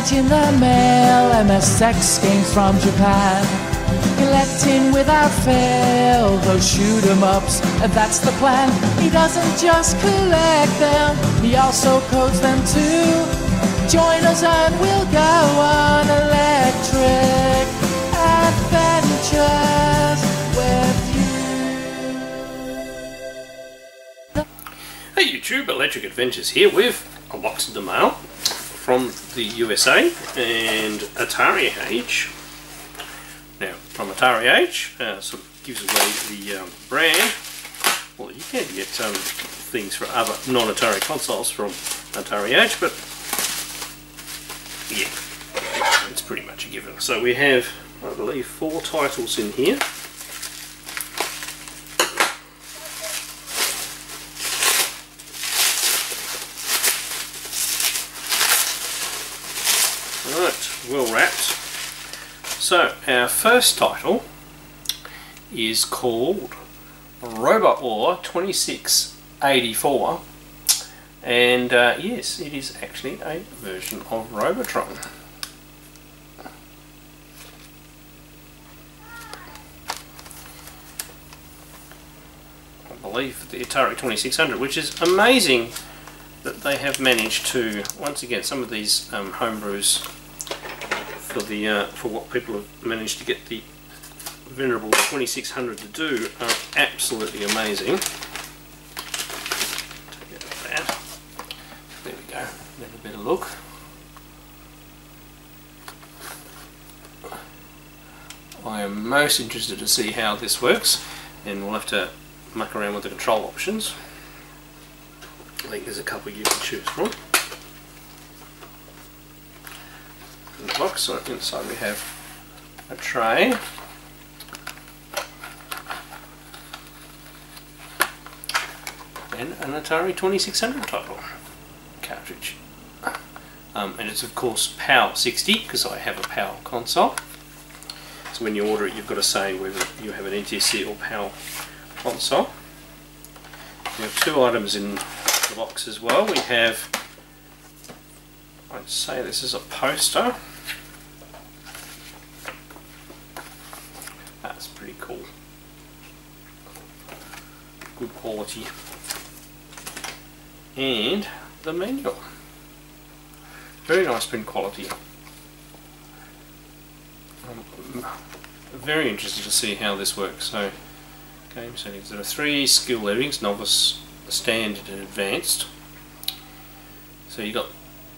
get in the mail MSX games from Japan. Collecting without fail those shoot 'em ups, and that's the plan. He doesn't just collect them, he also codes them too. Join us and we'll go on electric adventures with you. Hey YouTube, Electric Adventures here with a box of the mail from the USA and Atari Age. Now, from Atari Age, sort of gives away the brand. Well, you can get things for other non-Atari consoles from Atari Age, but yeah, it's pretty much a given. So we have, I believe, 4 titles in here. Right, well wrapped. So our first title is called RobotWar 2684, and yes, it is actually a version of Robotron. I believe the Atari 2600, which is amazing that they have managed to, once again, some of these homebrews for what people have managed to get the venerable 2600 to do are absolutely amazing. Take out that. There we go. Have a better look. I am most interested to see how this works, and we'll have to muck around with the control options. I think there's a couple you can choose from. In the box, so inside we have a tray, and an Atari 2600 title cartridge, and it's of course PAL 60 because I have a PAL console. So when you order it, you've got to say whether you have an NTSC or PAL console. We have 2 items in the box as well. We have, I'd say this is a poster. That's pretty cool. Good quality. And the manual. Very nice print quality. I'm very interested to see how this works. So, game settings. There are 3 skill levelings: novice, standard and advanced. So you got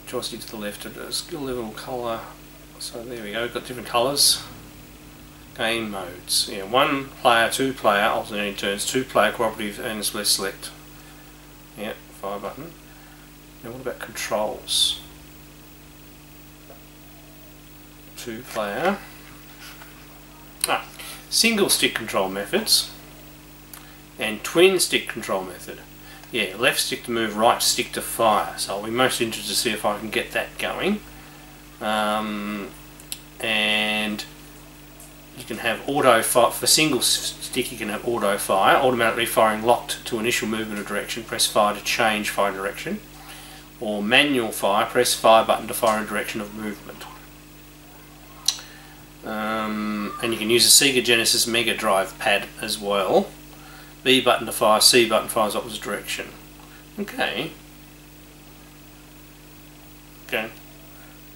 joystick to the left at a skill level, colour. So there we go, got different colours. Game modes. Yeah, 1 player, 2 player, alternating turns, 2 player cooperative and split select. Yeah, fire button. Now what about controls? 2 player. Single stick control methods and twin stick control method. Yeah, left stick to move, right stick to fire. So I'll be most interested to see if I can get that going. And you can have auto fire for single stick. You can have auto fire, automatically firing locked to initial movement of direction. Press fire to change fire direction, or manual fire. Press fire button to fire in direction of movement. And you can use a Sega Genesis Mega Drive pad as well. B button to fire, C button fires opposite direction. Okay. Okay.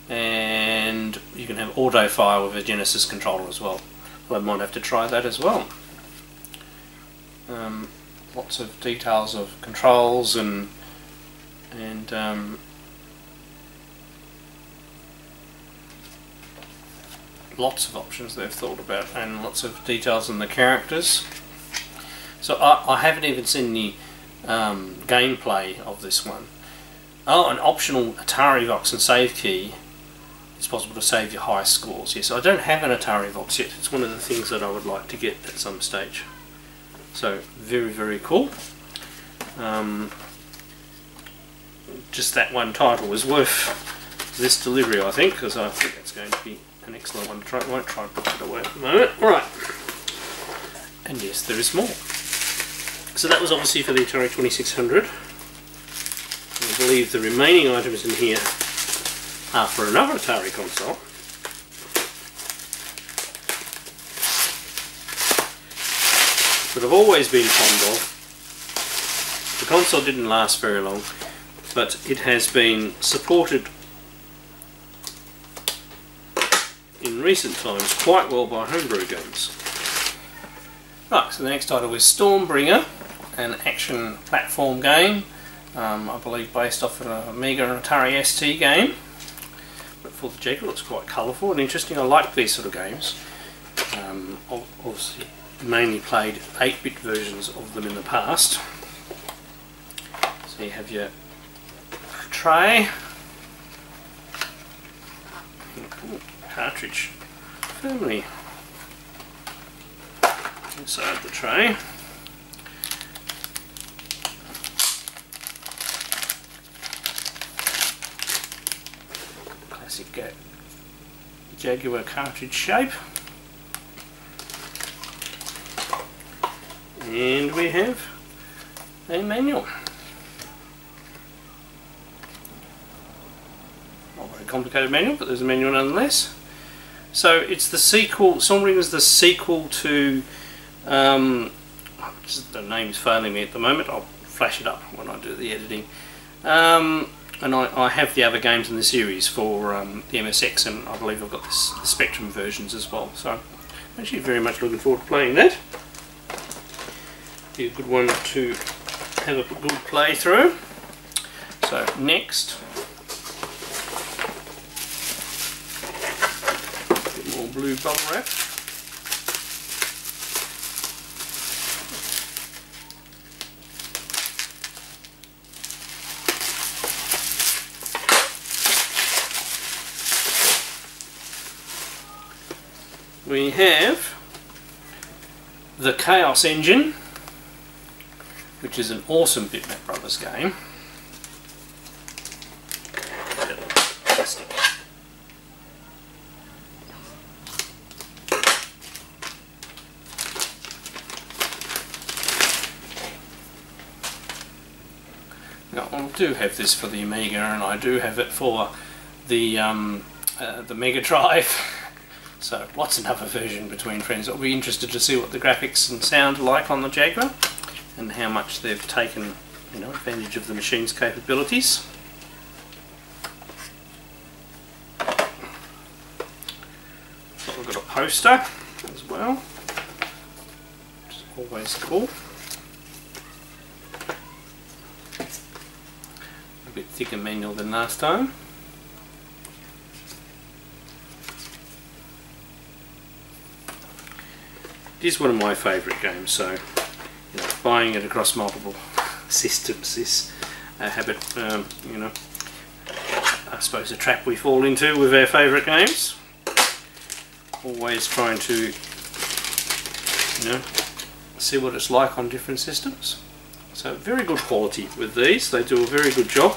And you can have auto fire with a Genesis controller as well. Well, I might have to try that as well. Lots of details of controls and lots of options they've thought about, and lots of details on the characters. So I haven't even seen the gameplay of this one. Oh, an optional Atari Vox and save key. It's possible to save your high scores. Yes, I don't have an Atari Vox yet. It's one of the things that I would like to get at some stage. So very, very cool. Just that one title was worth this delivery, I think, because I think it's going to be an excellent one to try. I won't try and put it away at the moment. Alright. And yes, there is more. So that was obviously for the Atari 2600. I believe the remaining items in here after another Atari console. That I've always been fond of. The console didn't last very long, but it has been supported in recent times quite well by homebrew games. Right, so the next title is Stormbringer, an action platform game, I believe based off an Amiga and Atari ST game, but for the Jaguar. Looks quite colourful and interesting. I like these sort of games. Obviously mainly played 8-bit versions of them in the past. So you have your tray, cartridge firmly inside the tray. Classic Jaguar cartridge shape. And we have a manual. Not a very complicated manual, but there's a manual nonetheless. So it's the sequel. Stormbringer is the sequel to. The name's failing me at the moment. I'll flash it up when I do the editing. And I have the other games in the series for the MSX, and I believe I've got the Spectrum versions as well. So I'm actually very much looking forward to playing that. Be a good one to have a good play through. So next, a bit more blue bubble wrap. We have the Chaos Engine, which is an awesome Bitmap Brothers game. Plastic. Now I do have this for the Amiga, and I do have it for the Mega Drive. So lots another version between friends. I'll be interested to see what the graphics and sound are like on the Jaguar, and how much they've taken, advantage of the machine's capabilities. So we've got a poster as well, which is always cool. A bit thicker manual than last time. It is one of my favourite games, so buying it across multiple systems is a habit, I suppose a trap we fall into with our favourite games. Always trying to, see what it's like on different systems. So very good quality with these, they do a very good job.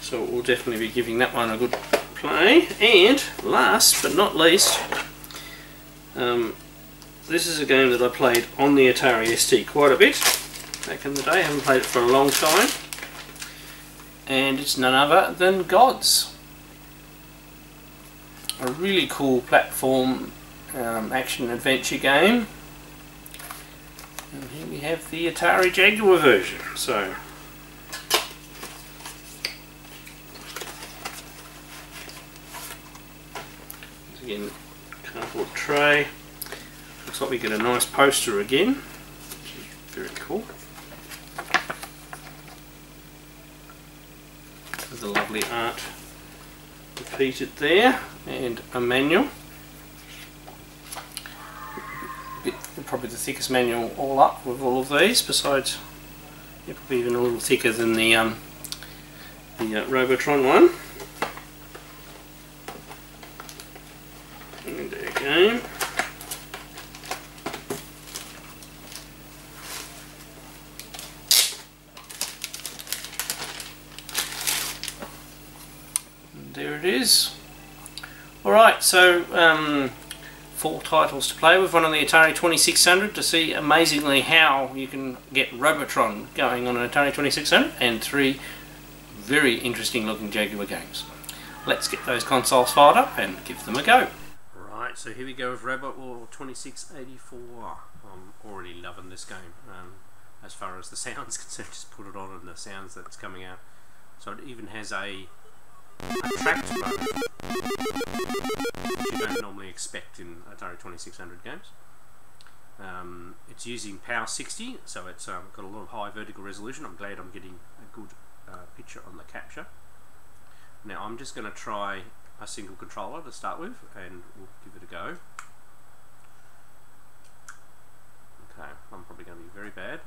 So we'll definitely be giving that one a good play. And last but not least, this is a game that I played on the Atari ST quite a bit back in the day. I haven't played it for a long time, and it's none other than Gods. A really cool platform action adventure game. And here we have the Atari Jaguar version. So again, cardboard tray. Looks like we get a nice poster again, which is very cool. There's a lovely art repeated there, and a manual. Probably the thickest manual all up with all of these, besides probably even a little thicker than the Robotron one. And there again. And there it is. Alright, so 4 titles to play with. One on the Atari 2600 to see amazingly how you can get Robotron going on an Atari 2600, and 3 very interesting looking Jaguar games. Let's get those consoles fired up and give them a go. Right, so here we go with RobotWar 2684. I'm already loving this game. As far as the sound's concerned, just put it on and the sounds that's coming out. So it even has a tracked mode, which you don't normally expect in Atari 2600 games. It's using Power 60, so it's got a lot of high vertical resolution. I'm glad I'm getting a good picture on the capture. Now I'm just going to try a single controller to start with, and we'll give it a go. Okay, I'm probably going to be very bad.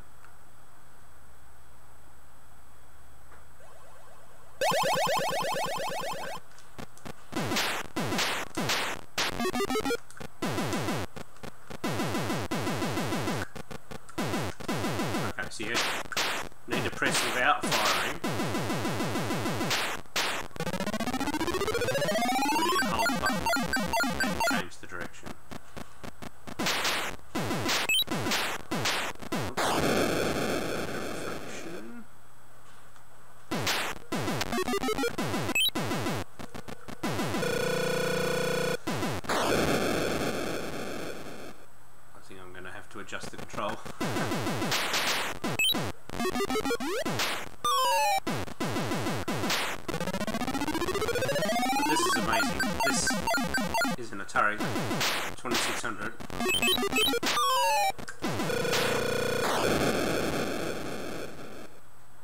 Okay, so you need to press without firing. Or you can hold the button and change the direction. To adjust the control. This is amazing. This is an Atari 2600.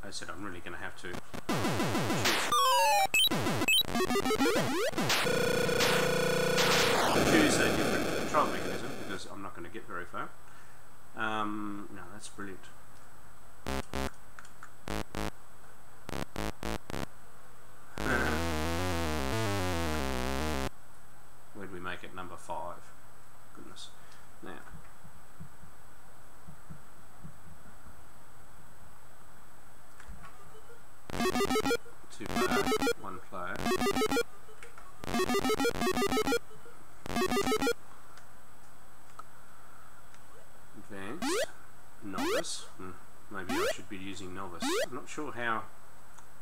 I said I'm really going to have to choose a different control mechanism because I'm not going to get very far. No, that's brilliant. Where'd we make it? Number 5. Goodness. Now. 2 player, 1 player. Advanced, novice. Maybe I should be using novice. I'm not sure how.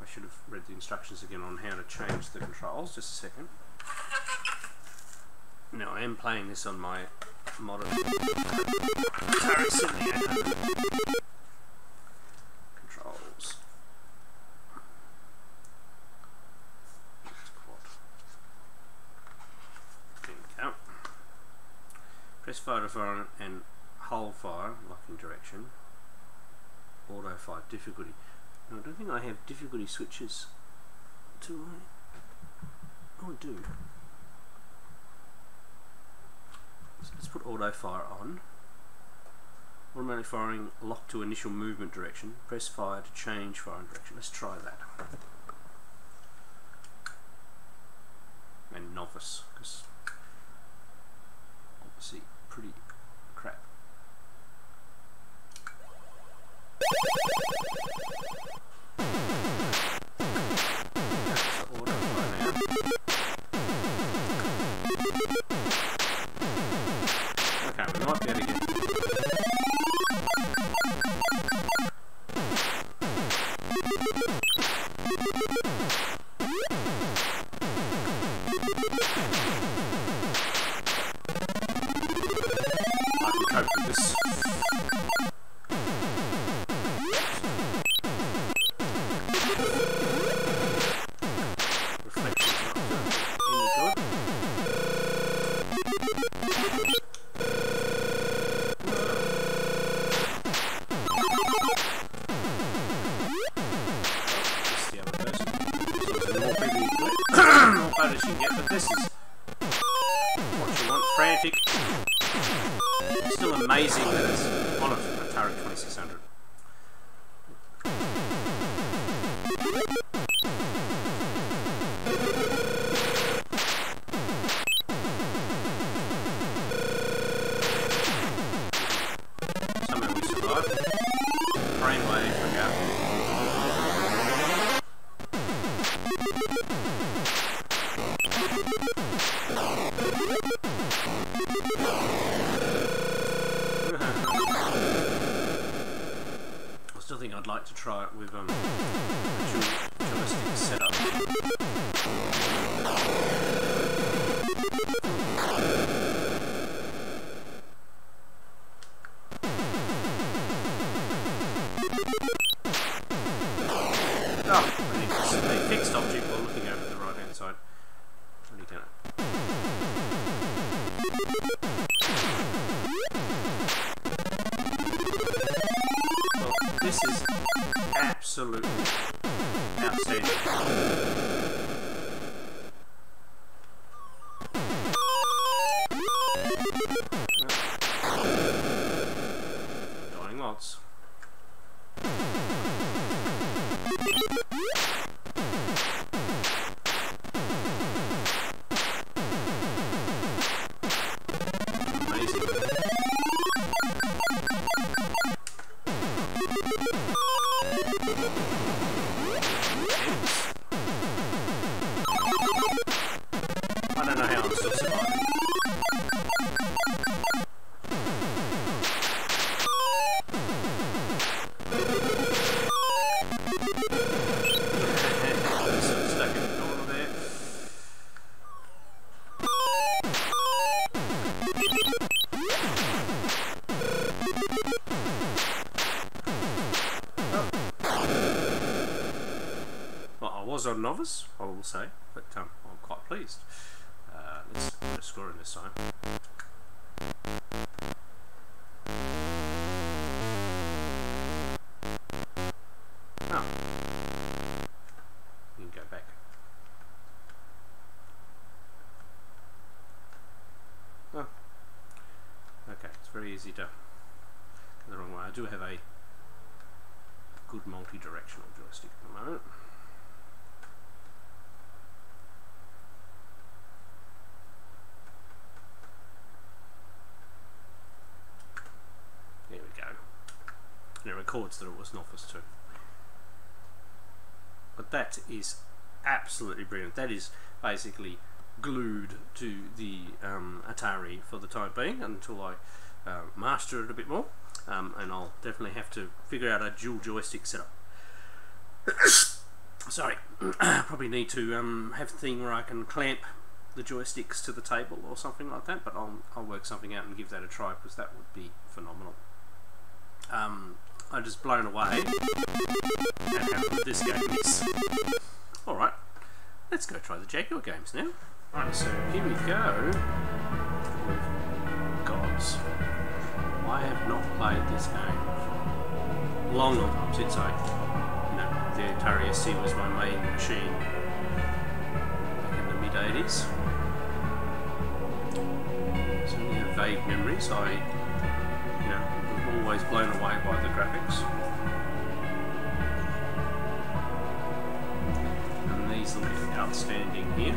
I should have read the instructions again on how to change the controls. Just a second. Now I am playing this on my modern Atari 7800 controls. There we go. Press fire to fire and hold fire, locking direction. Auto fire, difficulty. No, I don't think I have difficulty switches. Do I? Oh, I do. So let's put auto fire on. Automatic firing, lock to initial movement direction. Press fire to change firing direction. Let's try that. And novice, because obviously pretty crap. That's auto fire now. Okay, we might be able to get. I can cope with this. You can get, but this is what you want. Frantic. It's still amazing that it's on an Atari 2600. Somehow we survived. Brainwave, look out. still think I'd like to try it with a joystick setup. Oh, a fixed object while looking over the right hand side. Really done it. Well, this is absolutely outstanding. Dying lots. I don't know how I'm still surviving. Stuck in the corner there. Well, I was a novice, I will say, but I'm quite pleased. Let's put a score in this time. Oh. You can go back. Oh. Okay, it's very easy to go the wrong way. I do have a good multi-directional joystick at the moment. There we go. And it records that it was novice too. But that is absolutely brilliant. That is basically glued to the Atari for the time being until I master it a bit more. And I'll definitely have to figure out a dual joystick setup. Sorry, probably need to have a thing where I can clamp the joysticks to the table or something like that, but I'll work something out and give that a try, because that would be phenomenal. I'm just blown away at how good this game is. Alright, let's go try the Jaguar games now. Alright, so here we go with Gods. I have not played this game for a long time since the Atari ST was my main machine back in the mid-80s. Certainly have vague memories. I, was always blown away by the graphics. And these look outstanding here.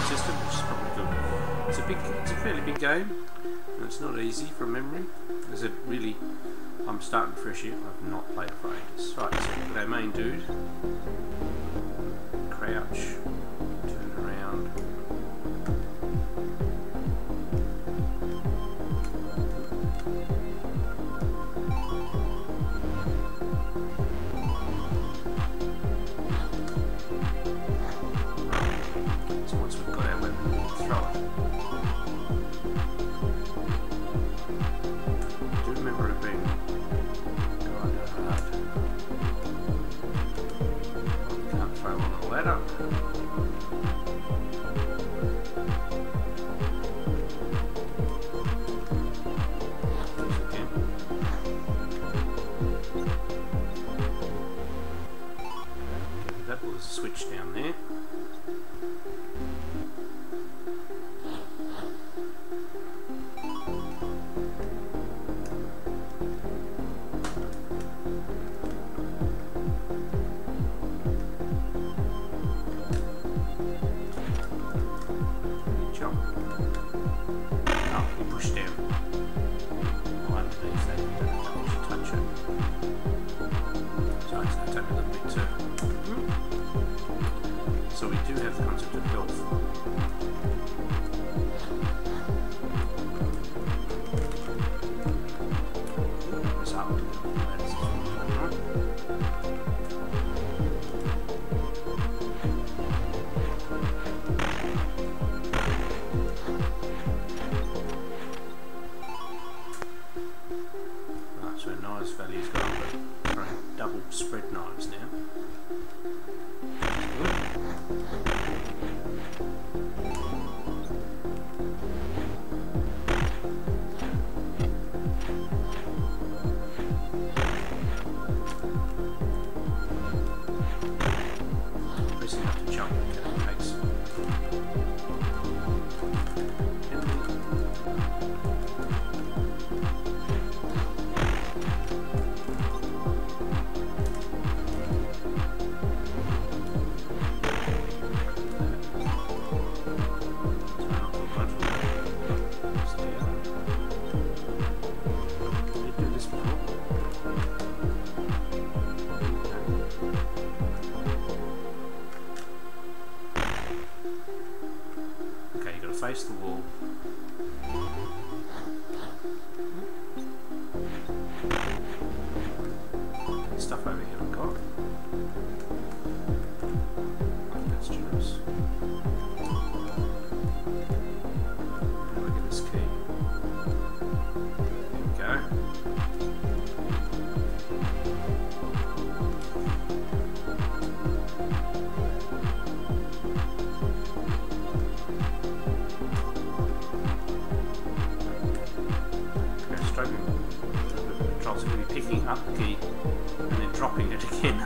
System, which is probably good. It's a fairly big game, and it's not easy from memory. Is it really? I'm starting fresh here. I've not played it for ages. Right, so we've got our main dude. Crouch, turn around. Once we've got our weapon, we'll throw it. I do remember it being kind of hard. Can't throw on a ladder. take me a little bit too. So we do have the concept of health. It's up. So knives value's gone, but we're double spread knives now. Pressing up to jump, it takes. Face the wall. Stuff over here I've got. I think that's generous. Look at this key. There we go. Controls are going to be picking up the key and then dropping it again.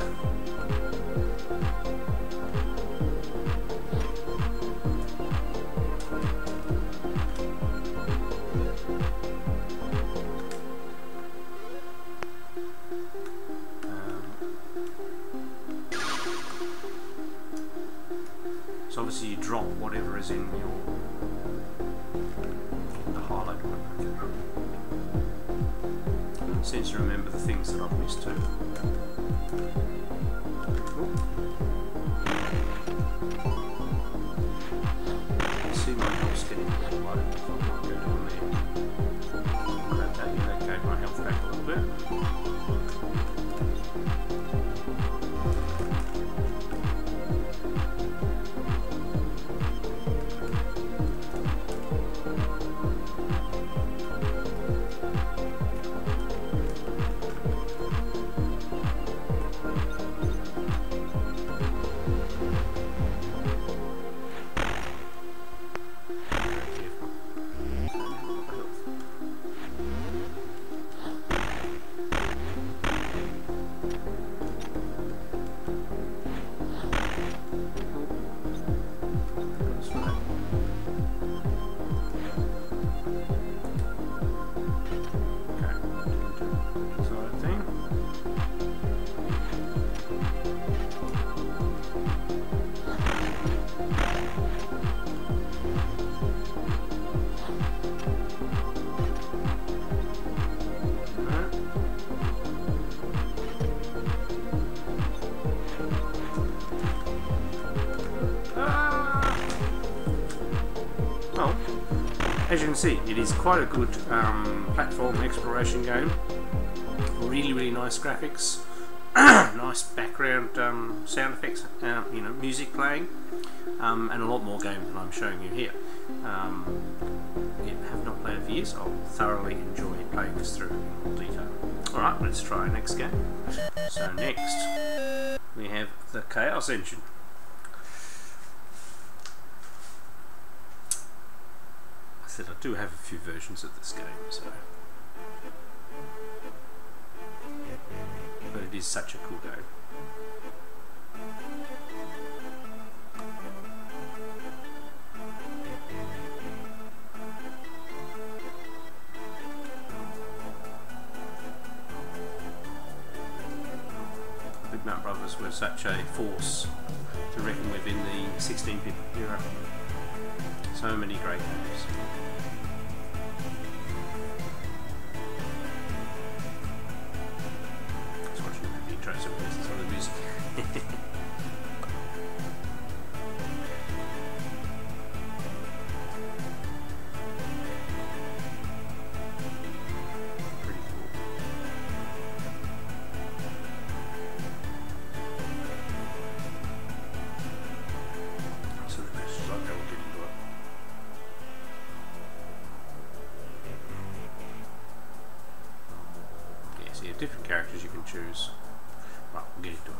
So obviously you drop whatever is in the highlight one. Seems to remember the things that I've missed too. I see my health's getting a little low, so I might go down there. Grab that, yeah, that gave my health back a little bit. As you can see, it is quite a good platform exploration game. Really nice graphics, nice background sound effects, you know, music playing, and a lot more game than I'm showing you here. Have not played it for years. I'll thoroughly enjoy playing this through in more detail. Alright, let's try our next game. So next, we have the Chaos Engine. I do have a few versions of this game, so but it is such a cool game. Big Mount Brothers were such a force to reckon with in the 16-bit era. So many great games. different characters you can choose. Right, we'll get into it.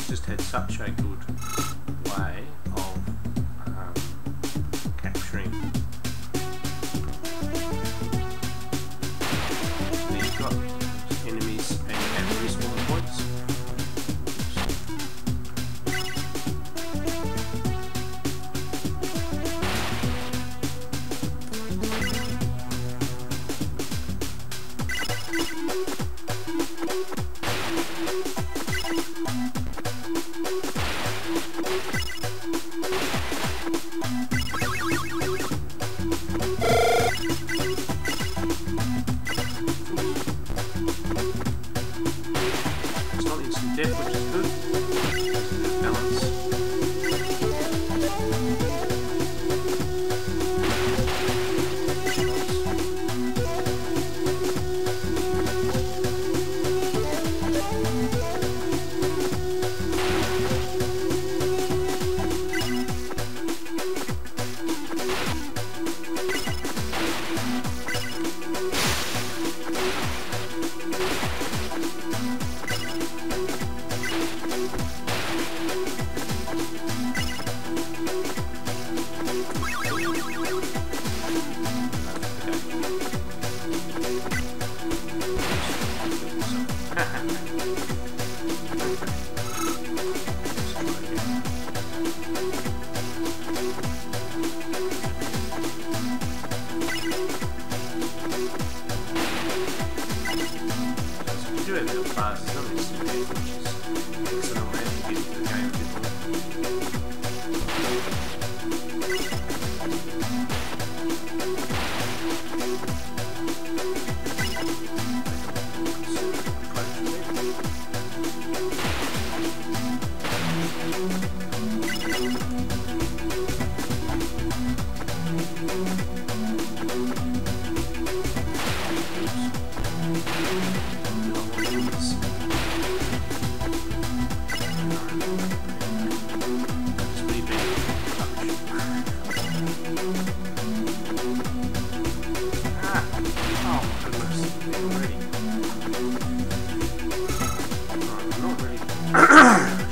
Just had such a good way of capturing. You've got enemies and you have respawn points.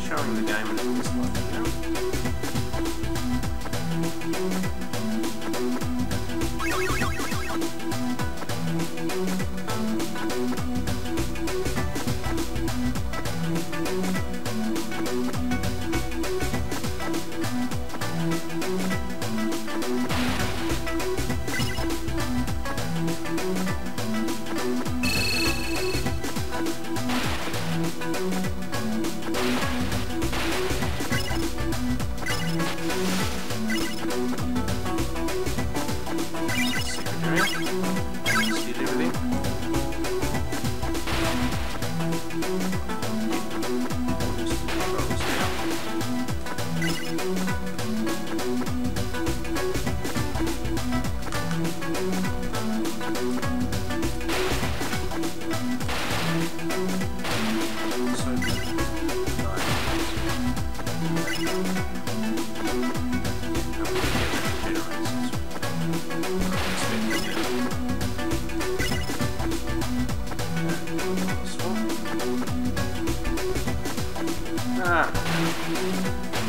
Showing the game and it's just like, you know.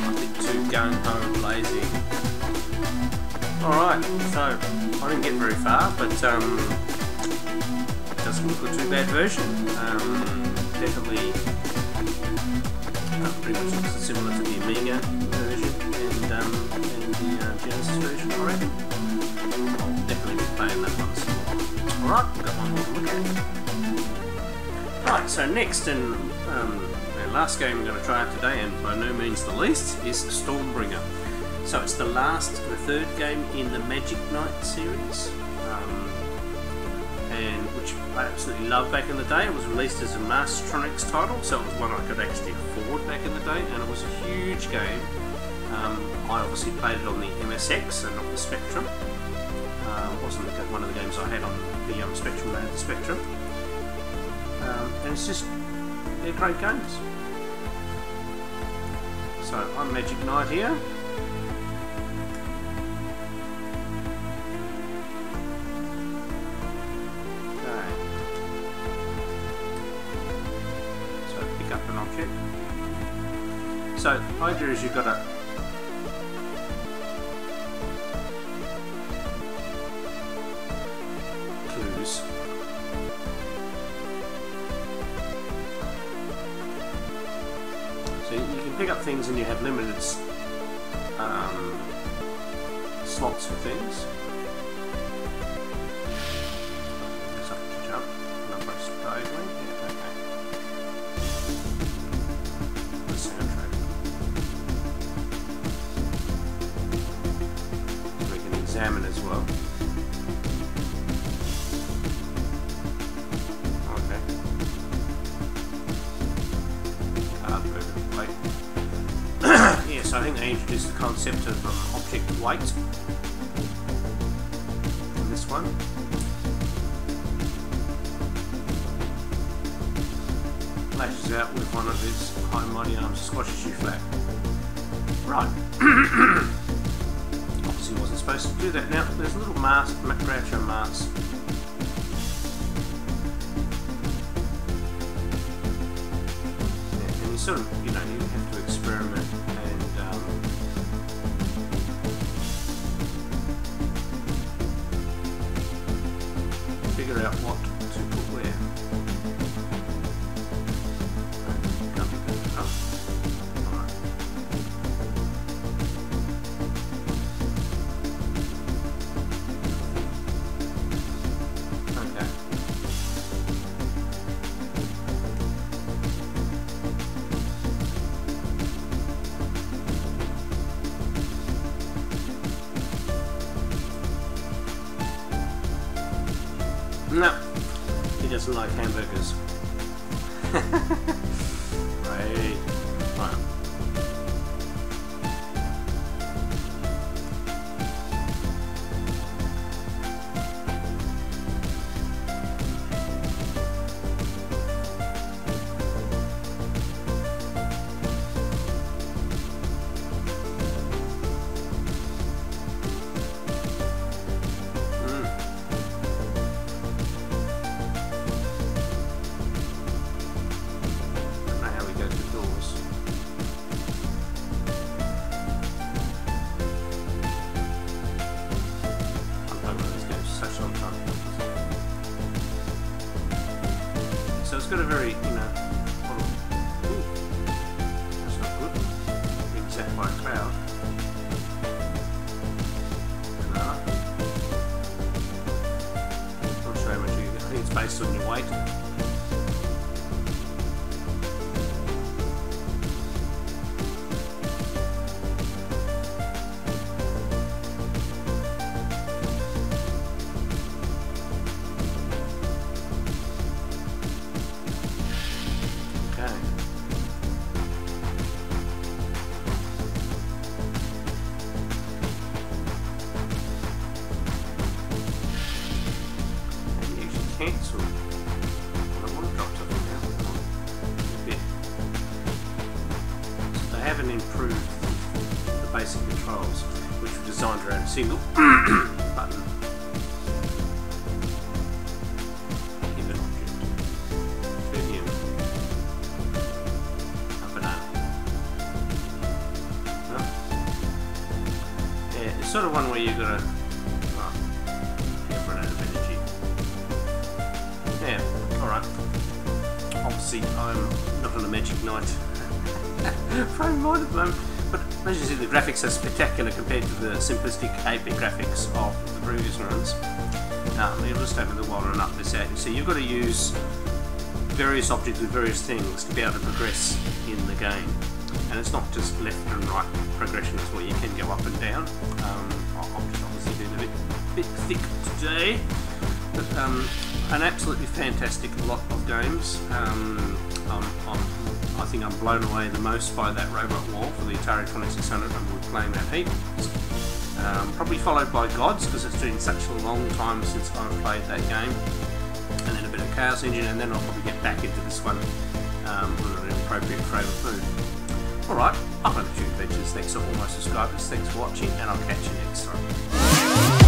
Nothing too gung-ho blazing. Alright, so I didn't get very far, but it doesn't look a too bad version. Definitely pretty much looks similar to the Amiga version and the Genesis version, I reckon. I'll definitely be playing that one some more. Alright, we've got one more to look at. Right, so next and the last game we're going to try out today, and by no means the least, is Stormbringer. So it's the third game in the Magic Knight series, and which I absolutely loved back in the day. It was released as a Mastertronics title, so it was one I could actually afford back in the day, and it was a huge game. I obviously played it on the MSX and not the Spectrum. It wasn't one of the games I had on the Spectrum, I had the Spectrum. And it's just, they're great games. So I'm Magic Knight here. Okay. So pick up an object. So the idea is you've got to clues. So you can pick up things and you have limited slots for things. So I can jump and I press diagonally. Yeah, okay. The soundtrack. So we can examine as well. Yes, I think they introduced the concept of object weight in this one. Lashes out with one of his high mighty arms, squashes you flat. Right. Obviously wasn't supposed to do that. Now there's a little mask, Groucho mask. Yeah, and you sort of, you have to experiment and figure out what to put where. Can't be good enough. Alright. Okay. No, he doesn't like hamburgers. Right. Right. So it's got a very, ooh, that's not good. Being set by a cloud. Banana. Not sure how much you get. I think it's based on your weight. Cancel. I want to drop something down a bit. So they haven't improved the basic controls, which were designed around a single button. Give an object. Turn him. A banana. No? Yeah, it's sort of one where you've got to run out of energy. Yeah, alright. Obviously, I'm not on a Magic Knight frame mind at the moment, but as you see, the graphics are spectacular compared to the simplistic 8-bit graphics of the previous runs. You'll just open the wallet and up this out. You see, you've got to use various objects with various things to be able to progress in the game. And it's not just left and right progression as well, you can go up and down. I'm just obviously doing a bit thick today, but an absolutely fantastic lot of games. I think I'm blown away the most by that RobotWar for the Atari 2600, and we're playing that heap. Probably followed by Gods, because it's been such a long time since I've played that game. And then a bit of Chaos Engine, and then I'll probably get back into this one with an appropriate frame of food. Alright, I'm Untitled Adventures. Thanks to all my subscribers, thanks for watching, and I'll catch you next time.